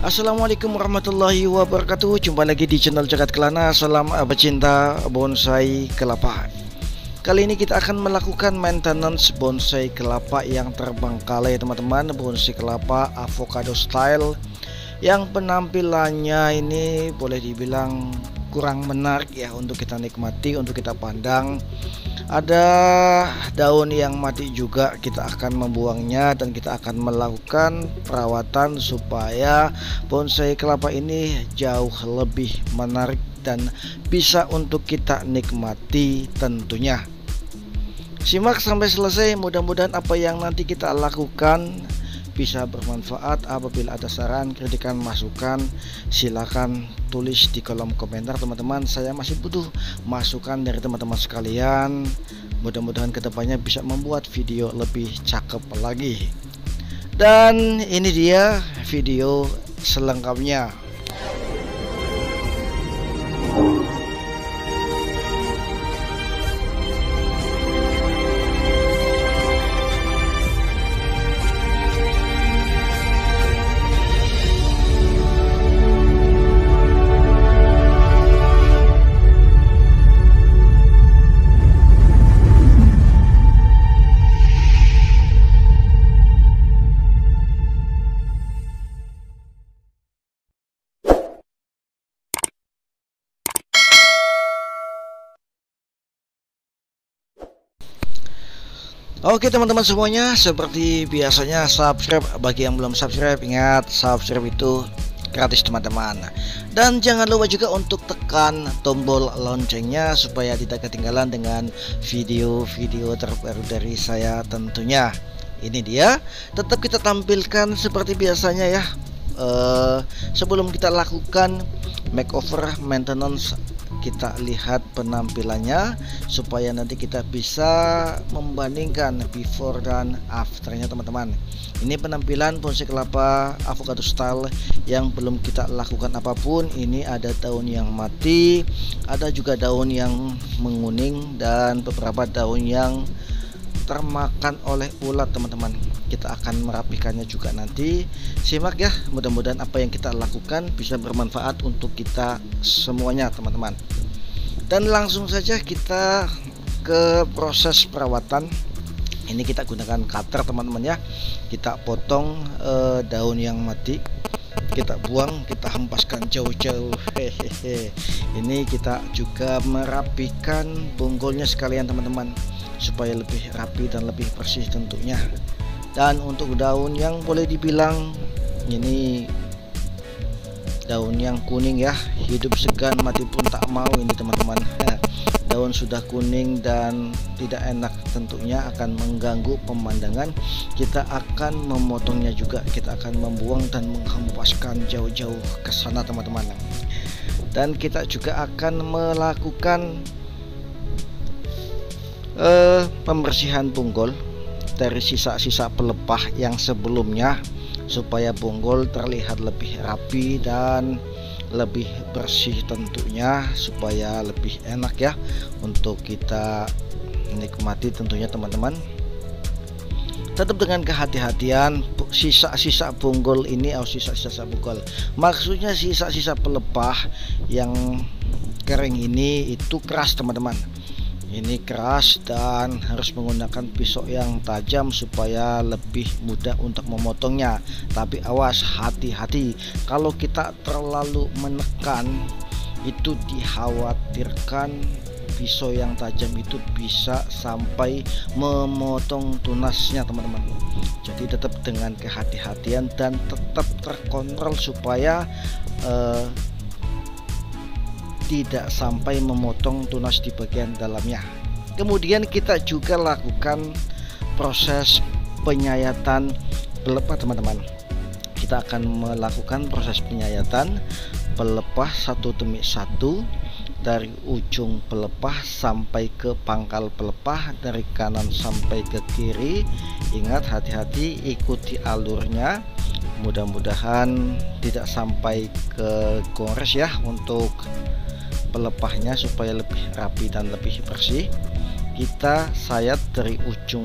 Assalamualaikum warahmatullahi wabarakatuh. Jumpa lagi di channel Jagat Kelana. Salam pecinta bonsai kelapa. Kali ini kita akan melakukan maintenance bonsai kelapa yang terbengkalai, teman-teman. Bonsai kelapa avocado style yang penampilannya ini boleh dibilang kurang menarik ya untuk kita nikmati, untuk kita pandang. Ada daun yang mati juga, kita akan membuangnya dan kita akan melakukan perawatan supaya bonsai kelapa ini jauh lebih menarik dan bisa untuk kita nikmati tentunya. Simak sampai selesai, mudah-mudahan apa yang nanti kita lakukan bisa bermanfaat. Apabila ada saran, kritikan, masukan, silakan tulis di kolom komentar, teman-teman. Saya masih butuh masukan dari teman-teman sekalian. Mudah-mudahan kedepannya bisa membuat video lebih cakep lagi. Dan ini dia video selengkapnya. Oke teman-teman semuanya, seperti biasanya subscribe. Bagi yang belum subscribe, ingat subscribe itu gratis teman-teman. Dan jangan lupa juga untuk tekan tombol loncengnya supaya tidak ketinggalan dengan video-video terbaru dari saya tentunya. Ini dia, tetap kita tampilkan seperti biasanya ya. Sebelum kita lakukan makeover maintenance, kita lihat penampilannya supaya nanti kita bisa membandingkan before dan afternya teman-teman. Ini penampilan bonsai kelapa avocado style yang belum kita lakukan apapun. Ini ada daun yang mati, ada juga daun yang menguning, dan beberapa daun yang termakan oleh ulat teman-teman. Kita akan merapikannya juga nanti. Simak ya, mudah-mudahan apa yang kita lakukan bisa bermanfaat untuk kita semuanya teman-teman. Dan langsung saja kita ke proses perawatan. Ini kita gunakan cutter teman-teman ya. Kita potong daun yang mati, kita buang, kita hempaskan jauh-jauh. Ini kita juga merapikan bonggolnya sekalian teman-teman, supaya lebih rapi dan lebih bersih tentunya. Dan untuk daun yang boleh dibilang ini daun yang kuning ya, hidup segan mati pun tak mau ini teman-teman. Daun sudah kuning dan tidak enak tentunya, akan mengganggu pemandangan. Kita akan memotongnya juga, kita akan membuang dan menghempaskan jauh-jauh ke sana teman-teman. Dan kita juga akan melakukan pembersihan bonggol dari sisa-sisa pelepah yang sebelumnya, supaya bonggol terlihat lebih rapi dan lebih bersih tentunya, supaya lebih enak ya untuk kita nikmati tentunya teman-teman. Tetap dengan kehati-hatian, sisa-sisa bonggol ini sisa-sisa bonggol, maksudnya sisa-sisa pelepah yang kering ini itu keras teman-teman. Ini keras dan harus menggunakan pisau yang tajam supaya lebih mudah untuk memotongnya. Tapi awas, hati-hati, kalau kita terlalu menekan itu dikhawatirkan pisau yang tajam itu bisa sampai memotong tunasnya teman-teman. Jadi tetap dengan kehati-hatian dan tetap terkontrol supaya tidak sampai memotong tunas di bagian dalamnya. Kemudian kita juga lakukan proses penyayatan pelepah teman-teman. Kita akan melakukan proses penyayatan pelepah satu demi satu, dari ujung pelepah sampai ke pangkal pelepah, dari kanan sampai ke kiri. Ingat, hati-hati, ikuti alurnya. Mudah-mudahan tidak sampai ke gores ya untuk pelepahnya, supaya lebih rapi dan lebih bersih. Kita sayat dari ujung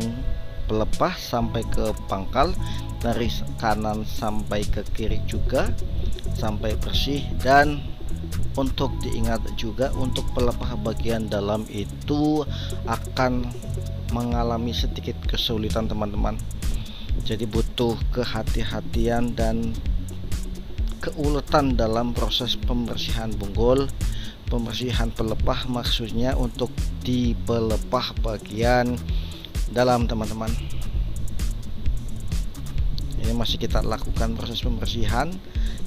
pelepah sampai ke pangkal dari kanan sampai ke kiri juga sampai bersih. Dan untuk diingat juga, untuk pelepah bagian dalam itu akan mengalami sedikit kesulitan teman-teman, jadi butuh kehati-hatian dan keuletan dalam proses pembersihan bonggol, pembersihan pelepah maksudnya untuk di pelepah bagian dalam teman-teman. Ini masih kita lakukan proses pembersihan,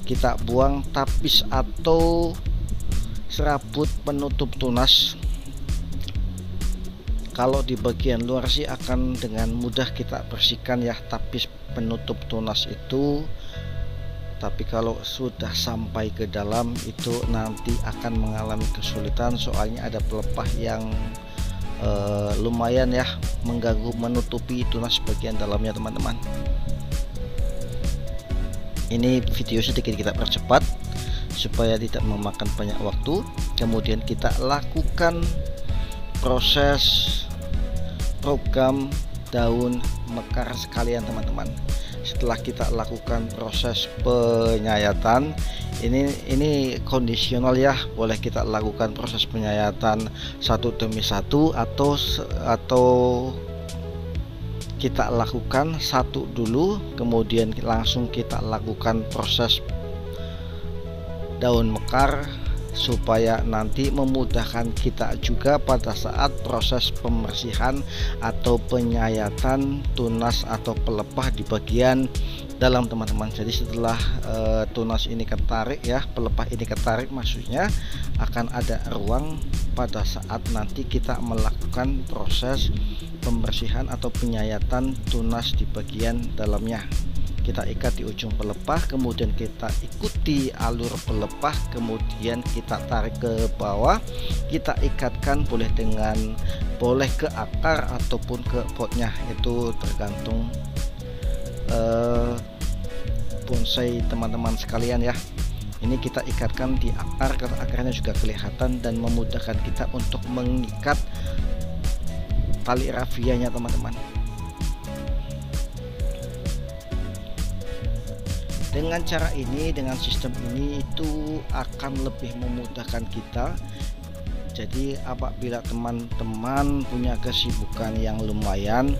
kita buang tapis atau serabut penutup tunas. Kalau di bagian luar sih akan dengan mudah kita bersihkan ya tapis penutup tunas itu, tapi kalau sudah sampai ke dalam itu nanti akan mengalami kesulitan, soalnya ada pelepah yang lumayan ya mengganggu menutupi tunas bagian dalamnya teman-teman. Ini video sedikit kita percepat supaya tidak memakan banyak waktu. Kemudian kita lakukan proses program daun mekar sekalian teman-teman. Setelah kita lakukan proses penyayatan, ini kondisional ya, boleh kita lakukan proses penyayatan satu demi satu atau kita lakukan satu dulu kemudian langsung kita lakukan proses daun mekar, supaya nanti memudahkan kita juga pada saat proses pembersihan atau penyayatan tunas atau pelepah di bagian dalam teman-teman. Jadi setelah tunas ini ketarik ya, pelepah ini ketarik maksudnya, akan ada ruang pada saat nanti kita melakukan proses pembersihan atau penyayatan tunas di bagian dalamnya. Kita ikat di ujung pelepah, kemudian kita ikuti alur pelepah, kemudian kita tarik ke bawah, kita ikatkan boleh ke akar ataupun ke potnya, itu tergantung bonsai teman-teman sekalian ya. Ini kita ikatkan di akar karena akarnya juga kelihatan dan memudahkan kita untuk mengikat tali rafianya teman-teman. Dengan cara ini, dengan sistem ini itu akan lebih memudahkan kita. Jadi apabila teman-teman punya kesibukan yang lumayan,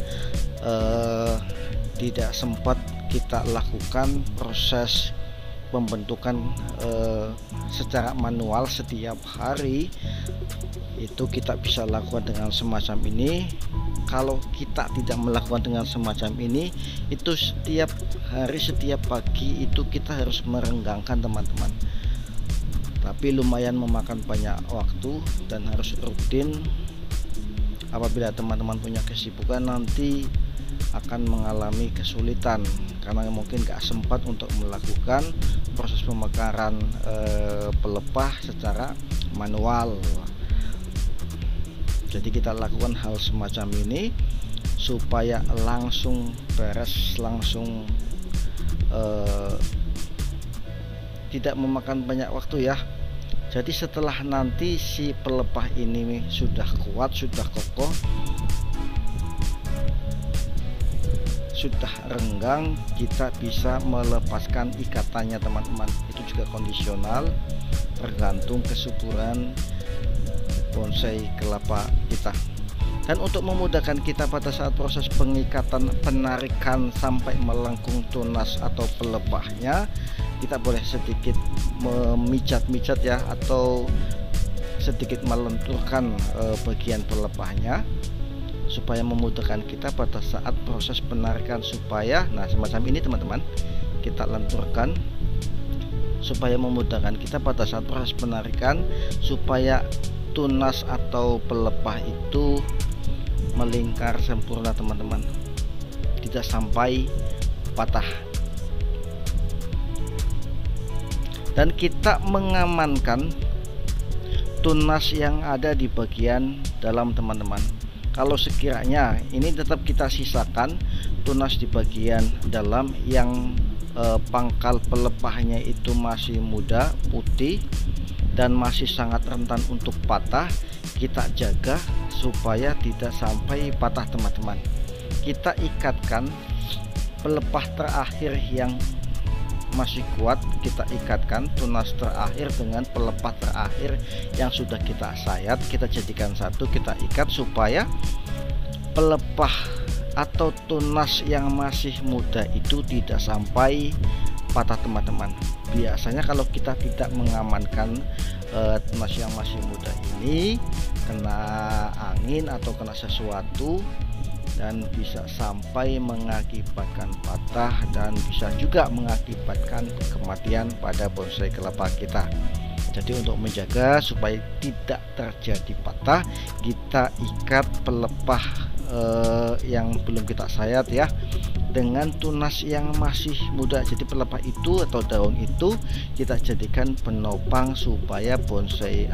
tidak sempat kita lakukan proses pembentukan secara manual setiap hari, itu kita bisa lakukan dengan semacam ini. Kalau kita tidak melakukan dengan semacam ini, itu setiap hari, setiap pagi itu kita harus merenggangkan teman-teman, tapi lumayan memakan banyak waktu dan harus rutin. Apabila teman-teman punya kesibukan, nanti akan mengalami kesulitan karena mungkin gak sempat untuk melakukan proses pemekaran pelepah secara manual. Jadi kita lakukan hal semacam ini supaya langsung beres, langsung tidak memakan banyak waktu ya. Jadi setelah nanti si pelepah ini sudah kuat, sudah kokoh, sudah renggang, kita bisa melepaskan ikatannya teman-teman. Itu juga kondisional, tergantung kesuburan bonsai kelapa kita. Dan untuk memudahkan kita pada saat proses pengikatan, penarikan sampai melengkung tunas atau pelepahnya, kita boleh sedikit memijat-mijat ya, atau sedikit melenturkan bagian pelepahnya supaya memudahkan kita pada saat proses penarikan. Supaya semacam ini teman-teman, kita lenturkan supaya memudahkan kita pada saat proses penarikan, supaya tunas atau pelepah itu melingkar sempurna teman-teman, tidak sampai patah. Dan kita mengamankan tunas yang ada di bagian dalam teman-teman. Kalau sekiranya ini tetap kita sisakan tunas di bagian dalam yang pangkal pelepahnya itu masih muda, putih, dan masih sangat rentan untuk patah, kita jaga supaya tidak sampai patah teman-teman. Kita ikatkan pelepah terakhir yang masih kuat kita ikatkan, tunas terakhir dengan pelepah terakhir yang sudah kita sayat, kita jadikan satu, kita ikat supaya pelepah atau tunas yang masih muda itu tidak sampai patah teman-teman. Biasanya kalau kita tidak mengamankan tunas yang masih muda ini, kena angin atau kena sesuatu dan bisa sampai mengakibatkan patah dan bisa juga mengakibatkan kematian pada bonsai kelapa kita. Jadi untuk menjaga supaya tidak terjadi patah, kita ikat pelepah yang belum kita sayat ya dengan tunas yang masih muda. Jadi pelepah itu atau daun itu kita jadikan penopang supaya bonsai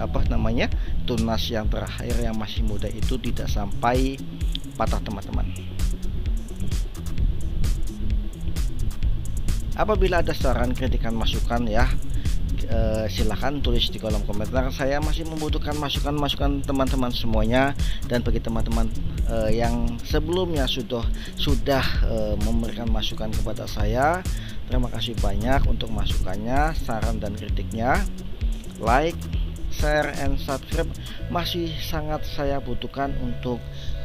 tunas yang terakhir yang masih muda itu tidak sampai patah teman-teman. Apabila ada saran, kritikan, masukan ya, silahkan tulis di kolom komentar. Saya masih membutuhkan masukan teman-teman semuanya. Dan bagi teman-teman yang sebelumnya sudah memberikan masukan kepada saya, terima kasih banyak untuk masukannya, saran dan kritiknya. Like, share, and subscribe masih sangat saya butuhkan untuk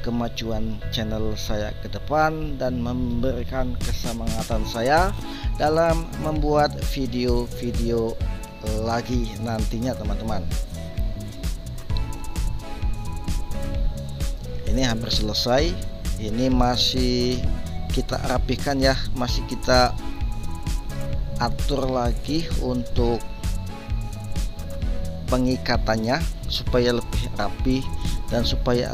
kemajuan channel saya ke depan dan memberikan kesemangatan saya dalam membuat video-video lagi nantinya teman-teman. Ini hampir selesai, ini masih kita rapikan ya, masih kita atur lagi untuk pengikatannya supaya lebih rapi dan supaya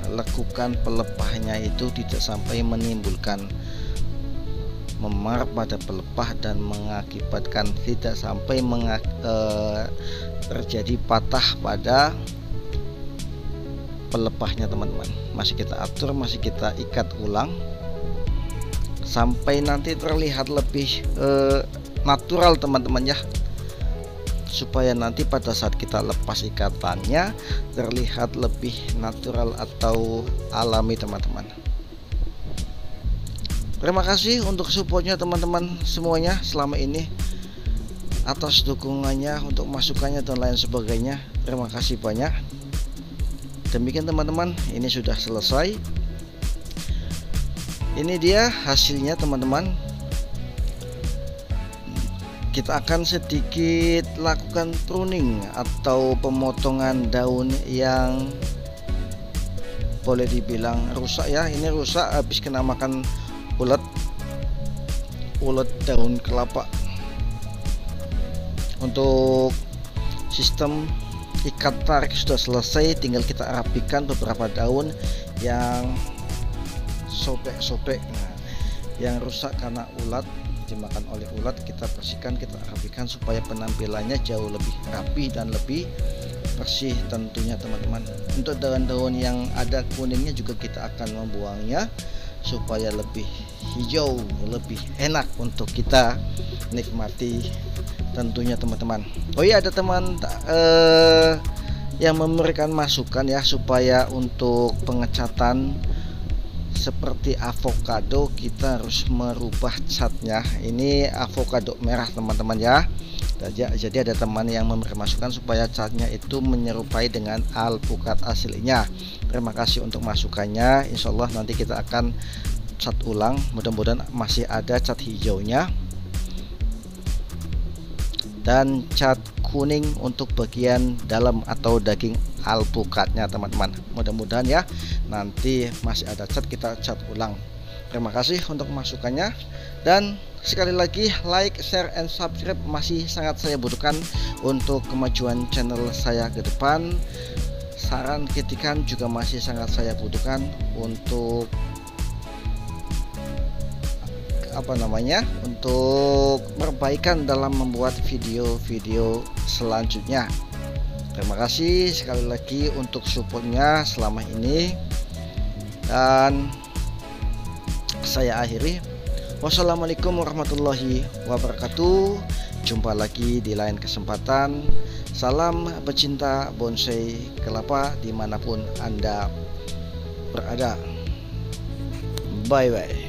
lekukan pelepahnya itu tidak sampai menimbulkan memar pada pelepah dan mengakibatkan tidak sampai terjadi patah pada pelepahnya teman-teman. Masih kita atur, masih kita ikat ulang sampai nanti terlihat lebih natural teman-teman ya, supaya nanti pada saat kita lepas ikatannya terlihat lebih natural atau alami teman-teman. Terima kasih untuk supportnya teman-teman semuanya selama ini, atas dukungannya, untuk masukannya dan lain sebagainya. Terima kasih banyak. Demikian teman-teman, ini sudah selesai. Ini dia hasilnya teman-teman. Kita akan sedikit lakukan pruning atau pemotongan daun yang boleh dibilang rusak ya. Ini rusak habis kena makan ulet daun kelapa. Untuk sistem ikat tarik sudah selesai, tinggal kita rapikan beberapa daun yang sobek-sobek, yang rusak karena ulat, dimakan oleh ulat. Kita bersihkan, kita rapikan supaya penampilannya jauh lebih rapi dan lebih bersih tentunya teman-teman. Untuk daun-daun yang ada kuningnya juga kita akan membuangnya supaya lebih hijau, lebih enak untuk kita nikmati tentunya teman-teman. Oh iya, ada teman yang memberikan masukan ya, supaya untuk pengecatan seperti avocado kita harus merubah catnya. Ini avocado merah teman-teman ya. Jadi ada teman yang memberikan masukan supaya catnya itu menyerupai dengan alpukat aslinya. Terima kasih untuk masukannya. Insya Allah nanti kita akan cat ulang, mudah-mudahan masih ada cat hijaunya dan cat kuning untuk bagian dalam atau daging alpukatnya teman-teman. Mudah-mudahan ya nanti masih ada cat, kita cat ulang. Terima kasih untuk masukannya, dan sekali lagi like, share, and subscribe masih sangat saya butuhkan untuk kemajuan channel saya ke depan. Saran kritikan juga masih sangat saya butuhkan untuk untuk perbaikan dalam membuat video-video selanjutnya. Terima kasih sekali lagi untuk supportnya selama ini, dan saya akhiri. Wassalamualaikum warahmatullahi wabarakatuh. Jumpa lagi di lain kesempatan. Salam pecinta bonsai kelapa dimanapun Anda berada. Bye bye.